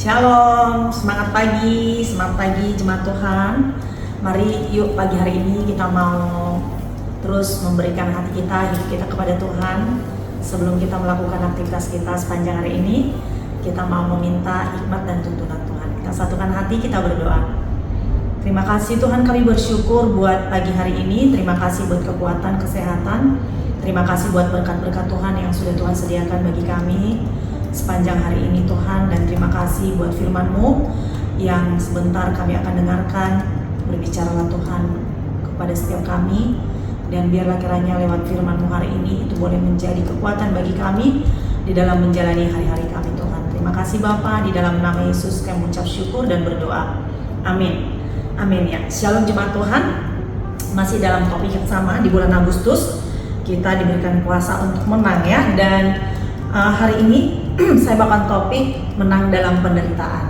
Shalom, semangat pagi jemaat Tuhan. Mari yuk pagi hari ini kita mau terus memberikan hati kita, hidup kita kepada Tuhan. Sebelum kita melakukan aktivitas kita sepanjang hari ini, kita mau meminta hikmat dan tuntunan Tuhan. Kita satukan hati, kita berdoa. Terima kasih Tuhan, kami bersyukur buat pagi hari ini. Terima kasih buat kekuatan, kesehatan. Terima kasih buat berkat-berkat Tuhan yang sudah Tuhan sediakan bagi kami sepanjang hari ini Tuhan, dan terima kasih buat firman-Mu yang sebentar kami akan dengarkan. Berbicaralah Tuhan kepada setiap kami, dan biarlah kiranya lewat firman-Mu hari ini itu boleh menjadi kekuatan bagi kami di dalam menjalani hari-hari kami Tuhan. Terima kasih Bapa, di dalam nama Yesus kami mengucap syukur dan berdoa. Amin. Amin ya. Shalom jemaat Tuhan. Masih dalam topik yang sama di bulan Agustus, kita diberikan kuasa untuk menang ya, dan hari ini saya bakal topik menang dalam penderitaan.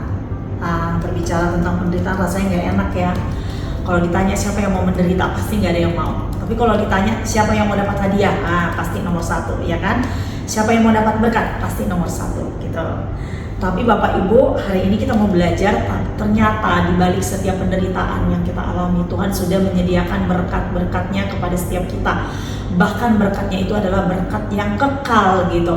Berbicara tentang penderitaan rasanya nggak enak ya. Kalau ditanya siapa yang mau menderita, pasti nggak ada yang mau. Tapi kalau ditanya siapa yang mau dapat hadiah, pasti nomor satu, ya kan? Siapa yang mau dapat berkat, pasti nomor satu, gitu. Tapi Bapak Ibu, hari ini kita mau belajar ternyata di balik setiap penderitaan yang kita alami, Tuhan sudah menyediakan berkat-berkatnya kepada setiap kita. Bahkan berkatnya itu adalah berkat yang kekal gitu.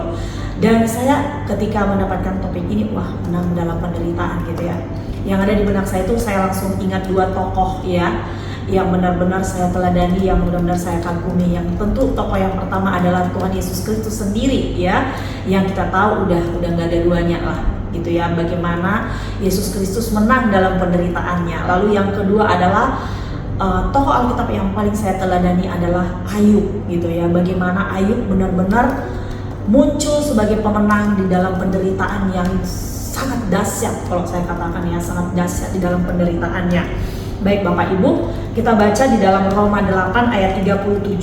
Dan saya ketika mendapatkan topik ini, menang dalam penderitaan gitu ya. Yang ada di benak saya itu saya langsung ingat dua tokoh ya, yang benar-benar saya teladani, yang benar-benar saya kagumi. Yang tentu tokoh yang pertama adalah Tuhan Yesus Kristus sendiri ya, yang kita tahu udah nggak ada duanya lah gitu ya, bagaimana Yesus Kristus menang dalam penderitaannya. Lalu yang kedua adalah tokoh Alkitab yang paling saya teladani adalah Ayub gitu ya, bagaimana Ayub benar-benar muncul sebagai pemenang di dalam penderitaan yang sangat dahsyat. Kalau saya katakan ya, sangat dahsyat di dalam penderitaannya. Baik Bapak Ibu, kita baca di dalam Roma 8 ayat 37.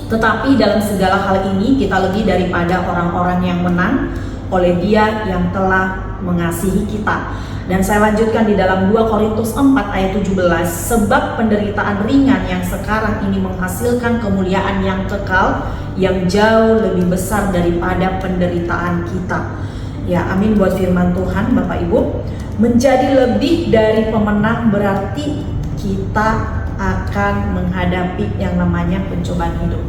Tetapi dalam segala hal ini kita lebih daripada orang-orang yang menang oleh Dia yang telah mengasihi kita. Dan saya lanjutkan di dalam 2 Korintus 4 ayat 17. Sebab penderitaan ringan yang sekarang ini menghasilkan kemuliaan yang kekal, yang jauh lebih besar daripada penderitaan kita. Ya, amin buat firman Tuhan Bapak Ibu. Menjadi lebih dari pemenang berarti kita akan menghadapi yang namanya pencobaan hidup.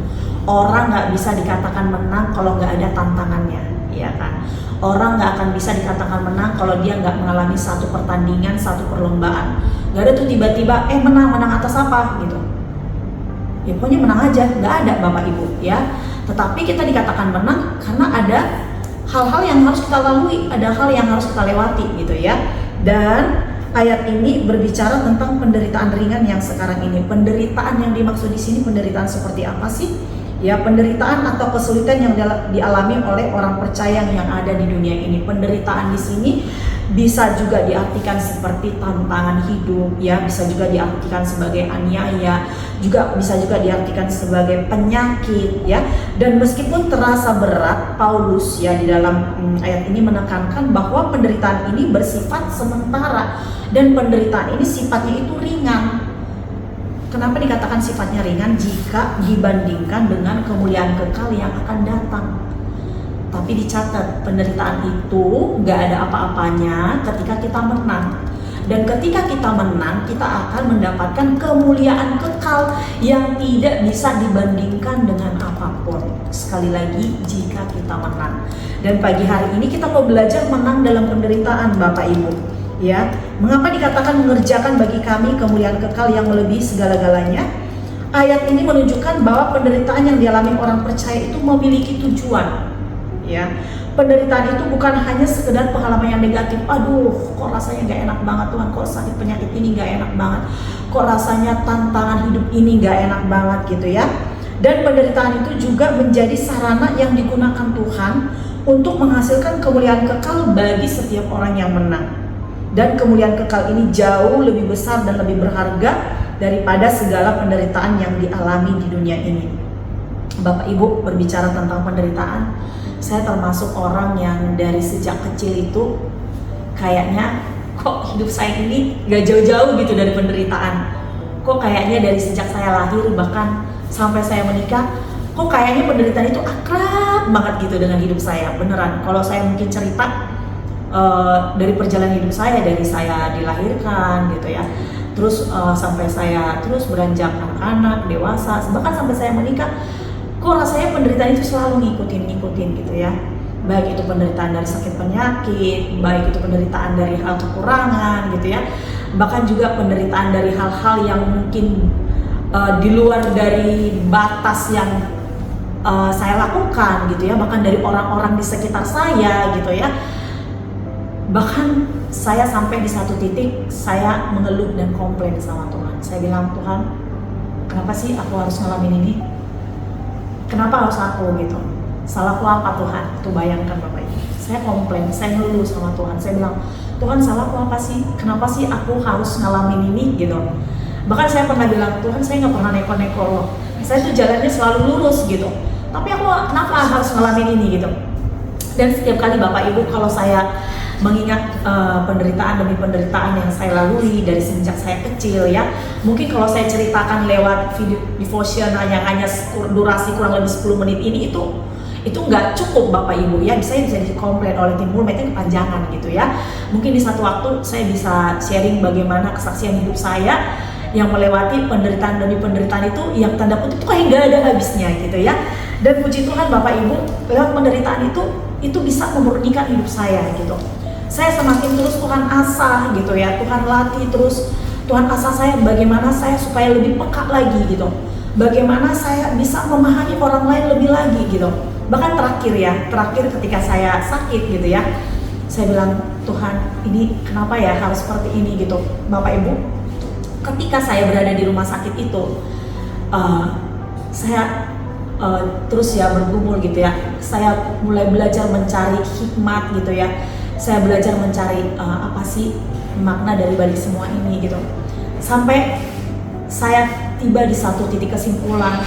Orang gak bisa dikatakan menang kalau gak ada tantangannya, ya kan? Orang gak akan bisa dikatakan menang kalau dia gak mengalami satu pertandingan, satu perlombaan. Gak ada tuh tiba-tiba menang atas apa gitu. Ya pokoknya menang aja, gak ada Bapak Ibu ya. Tetapi kita dikatakan menang karena ada hal-hal yang harus kita lalui, ada hal yang harus kita lewati gitu ya. Dan ayat ini berbicara tentang penderitaan ringan yang sekarang ini. Penderitaan yang dimaksud di sini penderitaan seperti apa sih? Ya, penderitaan atau kesulitan yang dialami oleh orang percaya yang ada di dunia ini. Penderitaan di sini bisa juga diartikan seperti tantangan hidup, ya, bisa juga diartikan sebagai aniaya, juga bisa juga diartikan sebagai penyakit, ya. Dan meskipun terasa berat, Paulus ya di dalam ayat ini menekankan bahwa penderitaan ini bersifat sementara dan penderitaan ini sifatnya itu ringan. Kenapa dikatakan sifatnya ringan? Jika dibandingkan dengan kemuliaan kekal yang akan datang. Tapi dicatat, penderitaan itu gak ada apa-apanya ketika kita menang. Dan ketika kita menang, kita akan mendapatkan kemuliaan kekal yang tidak bisa dibandingkan dengan apapun. Sekali lagi, jika kita menang. Dan pagi hari ini kita mau belajar menang dalam penderitaan Bapak Ibu. Ya, mengapa dikatakan mengerjakan bagi kami kemuliaan kekal yang melebihi segala-galanya? Ayat ini menunjukkan bahwa penderitaan yang dialami orang percaya itu memiliki tujuan. Ya, penderitaan itu bukan hanya sekedar pengalaman yang negatif. Aduh, kok rasanya gak enak banget Tuhan, kok sakit penyakit ini gak enak banget, kok rasanya tantangan hidup ini gak enak banget gitu ya. Dan penderitaan itu juga menjadi sarana yang digunakan Tuhan untuk menghasilkan kemuliaan kekal bagi setiap orang yang menang. Dan kemuliaan kekal ini jauh lebih besar dan lebih berharga daripada segala penderitaan yang dialami di dunia ini. Bapak Ibu, berbicara tentang penderitaan, saya termasuk orang yang dari sejak kecil itu kayaknya kok hidup saya ini gak jauh-jauh gitu dari penderitaan. Kok kayaknya dari sejak saya lahir bahkan sampai saya menikah, kok kayaknya penderitaan itu akrab banget gitu dengan hidup saya. Beneran, kalau saya mungkin cerita, dari perjalanan hidup saya, dari saya dilahirkan gitu ya, terus sampai saya terus beranjak anak-anak, dewasa, bahkan sampai saya menikah, kok rasanya penderitaan itu selalu ngikutin gitu ya. Baik itu penderitaan dari sakit penyakit, baik itu penderitaan dari hal kekurangan gitu ya, bahkan juga penderitaan dari hal-hal yang mungkin di luar dari batas yang saya lakukan gitu ya, bahkan dari orang-orang di sekitar saya gitu ya. Bahkan saya sampai di satu titik saya mengeluh dan komplain sama Tuhan. Saya bilang, Tuhan, kenapa sih aku harus ngalamin ini? Kenapa harus aku gitu? Salahku apa Tuhan? Tuh bayangkan Bapak Ibu. Saya komplain, saya ngeluh sama Tuhan. Saya bilang, Tuhan salahku apa sih? Kenapa sih aku harus ngalamin ini gitu? Bahkan saya pernah bilang, Tuhan saya nggak pernah neko-neko loh. Saya tuh jalannya selalu lurus gitu. Tapi aku kenapa harus ngalamin ini gitu? Dan setiap kali Bapak Ibu kalau saya mengingat penderitaan demi penderitaan yang saya lalui dari semenjak saya kecil ya, mungkin kalau saya ceritakan lewat video devotion yang hanya durasi kurang lebih 10 menit ini, itu nggak cukup Bapak Ibu ya, bisa dikomplain oleh tim Mulmet itu kepanjangan gitu ya. Mungkin di satu waktu saya bisa sharing bagaimana kesaksian hidup saya yang melewati penderitaan demi penderitaan itu yang tanda kutip itu kayak nggak ada habisnya gitu ya. Dan puji Tuhan Bapak Ibu, lewat penderitaan itu bisa memurnikan hidup saya gitu. Saya semakin terus Tuhan asah gitu ya, Tuhan latih terus, Tuhan asah saya bagaimana saya supaya lebih peka lagi gitu, bagaimana saya bisa memahami orang lain lebih lagi gitu. Bahkan terakhir ketika saya sakit gitu ya, saya bilang, Tuhan ini kenapa ya harus seperti ini gitu. Bapak Ibu, ketika saya berada di rumah sakit itu, saya terus ya bergumul gitu ya, saya mulai belajar mencari hikmat gitu ya. Saya belajar mencari apa sih makna dari balik semua ini gitu. Sampai saya tiba di satu titik kesimpulan,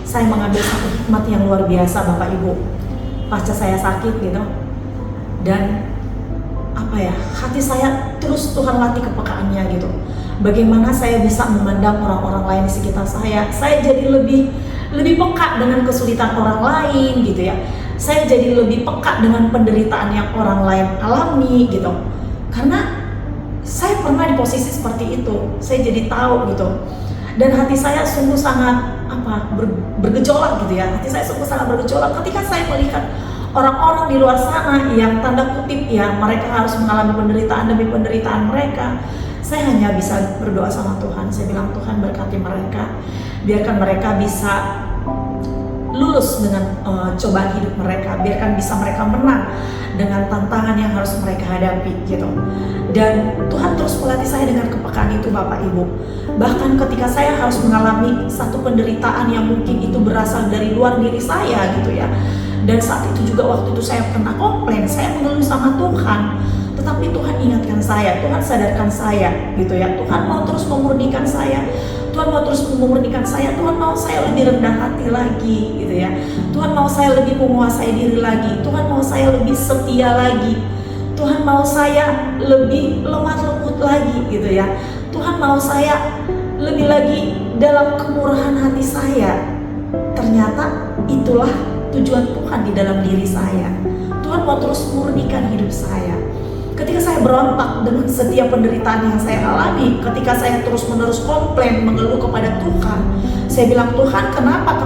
saya mengambil satu hikmat yang luar biasa Bapak Ibu pasca saya sakit gitu. Dan apa ya, hati saya terus Tuhan latih kepekaannya gitu. Bagaimana saya bisa memandang orang-orang lain di sekitar saya jadi lebih peka dengan kesulitan orang lain gitu ya. Saya jadi lebih peka dengan penderitaan yang orang lain alami gitu. Karena saya pernah di posisi seperti itu, saya jadi tahu gitu. Dan hati saya sungguh sangat bergejolak gitu ya. Hati saya sungguh sangat bergejolak ketika saya melihat orang-orang di luar sana yang tanda kutip ya, mereka harus mengalami penderitaan demi penderitaan mereka. Saya hanya bisa berdoa sama Tuhan. Saya bilang, Tuhan berkati mereka, biarkan mereka bisa lulus dengan cobaan hidup mereka, biarkan bisa mereka menang dengan tantangan yang harus mereka hadapi gitu. Dan Tuhan terus melatih saya dengan kepekaan itu Bapak Ibu. Bahkan ketika saya harus mengalami satu penderitaan yang mungkin itu berasal dari luar diri saya gitu ya. Dan saat itu juga waktu itu saya pernah komplain, saya mengeluh sama Tuhan. Tetapi Tuhan ingatkan saya, Tuhan sadarkan saya gitu ya. Tuhan mau terus memurnikan saya, Tuhan mau terus memurnikan saya, Tuhan mau saya lebih rendah hati lagi gitu ya. Tuhan mau saya lebih menguasai diri lagi, Tuhan mau saya lebih setia lagi, Tuhan mau saya lebih lemah lembut lagi gitu ya. Tuhan mau saya lebih lagi dalam kemurahan hati saya. Ternyata itulah tujuan Tuhan di dalam diri saya. Tuhan mau terus murnikan hidup saya. Ketika saya berontak dengan setiap penderitaan yang saya alami, ketika saya terus-menerus komplain, mengeluh kepada Tuhan, saya bilang, Tuhan kenapa?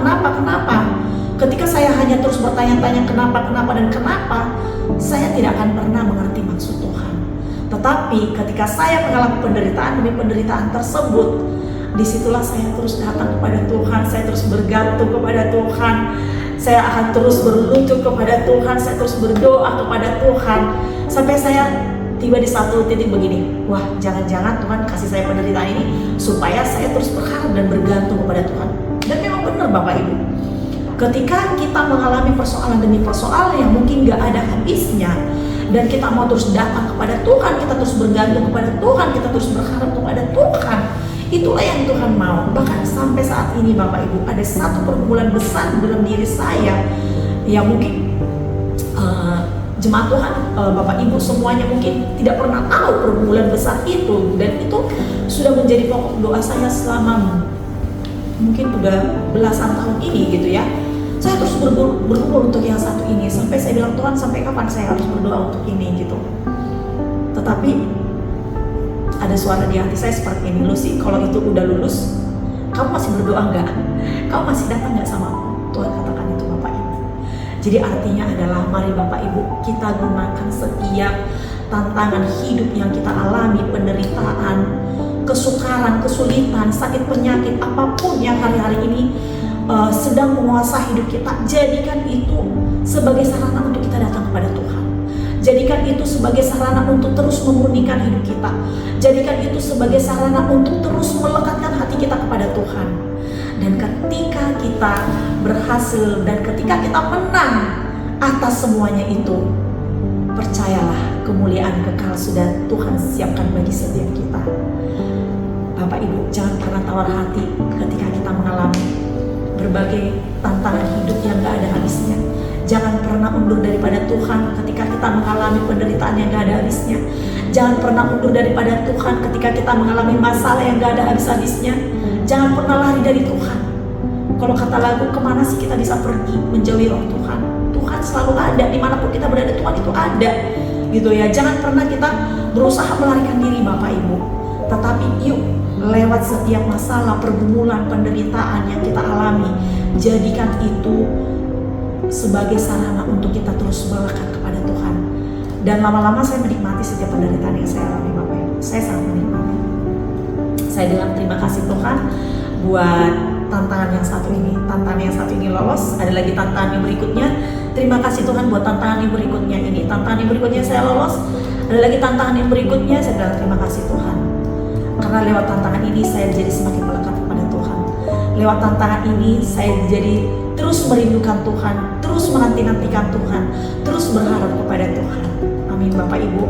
Ketika saya hanya terus bertanya-tanya kenapa, saya tidak akan pernah mengerti maksud Tuhan. Tetapi ketika saya mengalami penderitaan demi penderitaan tersebut, disitulah saya terus datang kepada Tuhan, saya terus bergantung kepada Tuhan, saya akan terus berlutut kepada Tuhan, saya terus berdoa kepada Tuhan, sampai saya tiba di satu titik begini, wah jangan-jangan Tuhan kasih saya penderitaan ini supaya saya terus berharap dan bergantung kepada Tuhan. Dan memang benar Bapak Ibu, ketika kita mengalami persoalan demi persoalan yang mungkin gak ada habisnya, dan kita mau terus datang kepada Tuhan, kita terus bergantung kepada Tuhan, kita terus berharap kepada Tuhan, itulah yang Tuhan mau. Bahkan sampai saat ini Bapak Ibu, ada satu pergumulan besar dalam diri saya yang mungkin jemaat Tuhan, Bapak Ibu semuanya mungkin tidak pernah tahu pergumulan besar itu. Dan itu sudah menjadi pokok doa saya selama mungkin udah belasan tahun ini gitu ya. Saya terus bergumul untuk yang satu ini, sampai saya bilang, Tuhan sampai kapan saya harus berdoa untuk ini gitu. Tetapi ada suara di hati saya seperti ini, Lucy, kalau itu udah lulus, kamu masih berdoa nggak? Kamu masih datang nggak sama Tuhan? Katakan itu Bapak Ibu. Jadi artinya adalah, mari Bapak Ibu kita gunakan setiap tantangan hidup yang kita alami, penderitaan, kesukaran, kesulitan, sakit penyakit, apapun yang hari-hari ini sedang menguasai hidup kita, jadikan itu sebagai sarana untuk kita datang kepada Tuhan. Jadikan itu sebagai sarana untuk terus memurnikan hidup kita. Jadikan itu sebagai sarana untuk terus melekatkan hati kita kepada Tuhan. Dan ketika kita berhasil dan ketika kita menang atas semuanya itu, percayalah, kemuliaan kekal sudah Tuhan siapkan bagi setiap kita. Bapak Ibu, jangan pernah tawar hati ketika kita mengalami berbagai tantangan hidup yang gak ada habisnya. Jangan pernah undur daripada Tuhan ketika kita mengalami penderitaan yang gak ada habisnya. Jangan pernah undur daripada Tuhan ketika kita mengalami masalah yang gak ada habis-habisnya. Jangan pernah lari dari Tuhan. Kalau kata lagu, kemana sih kita bisa pergi menjauhi roh Tuhan? Tuhan selalu ada, dimanapun kita berada Tuhan itu ada, gitu ya. Jangan pernah kita berusaha melarikan diri Bapak Ibu. Tetapi yuk, lewat setiap masalah, pergumulan, penderitaan yang kita alami, jadikan itu sebagai sarana untuk kita terus melekat kepada Tuhan. Dan lama-lama saya menikmati setiap penderitaan yang saya alami Bapak Ibu. Saya sangat menikmati. Saya bilang terima kasih Tuhan buat tantangan yang satu ini. Tantangan yang satu ini lolos, ada lagi tantangan yang berikutnya. Terima kasih Tuhan buat tantangan yang berikutnya ini. Tantangan yang berikutnya saya lolos, ada lagi tantangan yang berikutnya. Saya bilang terima kasih Tuhan. Karena lewat tantangan ini saya jadi semakin melekat kepada Tuhan. Lewat tantangan ini saya jadi terus merindukan Tuhan, terus menanti-nantikan Tuhan, terus berharap kepada Tuhan. Amin Bapak Ibu.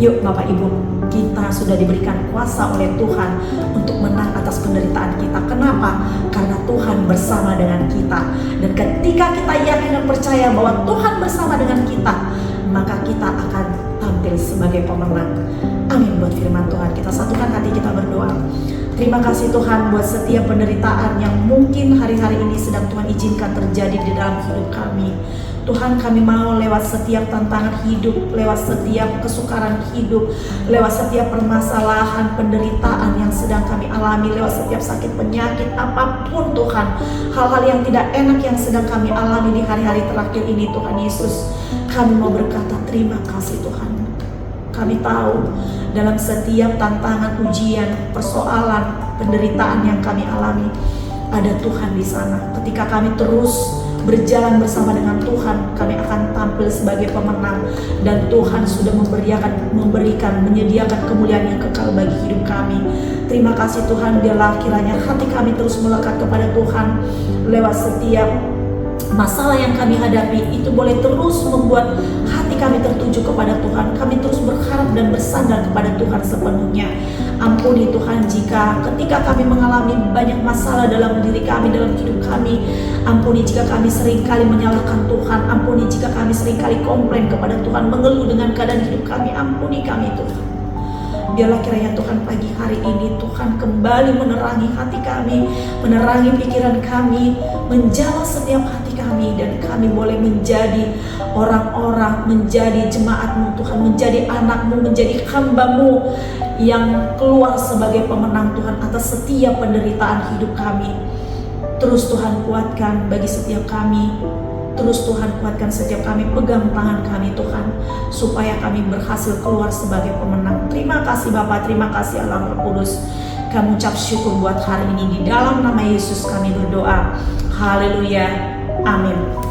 Yuk Bapak Ibu, kita sudah diberikan kuasa oleh Tuhan untuk menang atas penderitaan kita. Kenapa? Karena Tuhan bersama dengan kita. Dan ketika kita yakin dan percaya bahwa Tuhan bersama dengan kita, maka kita akan tampil sebagai pemenang. Amin buat firman Tuhan. Kita satukan hati kita berdoa. Terima kasih Tuhan buat setiap penderitaan yang mungkin hari-hari ini sedang Tuhan izinkan terjadi di dalam hidup kami. Tuhan, kami mau lewat setiap tantangan hidup, lewat setiap kesukaran hidup, lewat setiap permasalahan, penderitaan yang sedang kami alami, lewat setiap sakit penyakit, apapun Tuhan, hal-hal yang tidak enak yang sedang kami alami di hari-hari terakhir ini Tuhan Yesus, kami mau berkata terima kasih Tuhan. Kami tahu dalam setiap tantangan, ujian, persoalan, penderitaan yang kami alami, ada Tuhan di sana. Ketika kami terus berjalan bersama dengan Tuhan, kami akan tampil sebagai pemenang. Dan Tuhan sudah menyediakan kemuliaan yang kekal bagi hidup kami. Terima kasih Tuhan, biarlah kiranya hati kami terus melekat kepada Tuhan. Lewat setiap masalah yang kami hadapi, itu boleh terus membuat hati kami tertuju kepada Tuhan. Kami terus berharap dan bersandar kepada Tuhan sepenuhnya. Ampuni Tuhan jika ketika kami mengalami banyak masalah dalam diri kami, dalam hidup kami. Ampuni jika kami seringkali menyalahkan Tuhan. Ampuni jika kami seringkali komplain kepada Tuhan, mengeluh dengan keadaan hidup kami. Ampuni kami Tuhan. Biarlah kiranya Tuhan pagi hari ini Tuhan kembali menerangi hati kami, menerangi pikiran kami, menjawab setiap hati kami, dan kami boleh menjadi orang-orang, menjadi jemaat-Mu Tuhan, menjadi anak-Mu, menjadi hamba-Mu yang keluar sebagai pemenang Tuhan atas setiap penderitaan hidup kami. Terus Tuhan kuatkan bagi setiap kami. Terus Tuhan kuatkan setiap kami, pegang tangan kami Tuhan, supaya kami berhasil keluar sebagai pemenang. Terima kasih Bapa, terima kasih Allah Roh Kudus. Kami ucap syukur buat hari ini. Di dalam nama Yesus kami berdoa. Haleluya. Amin.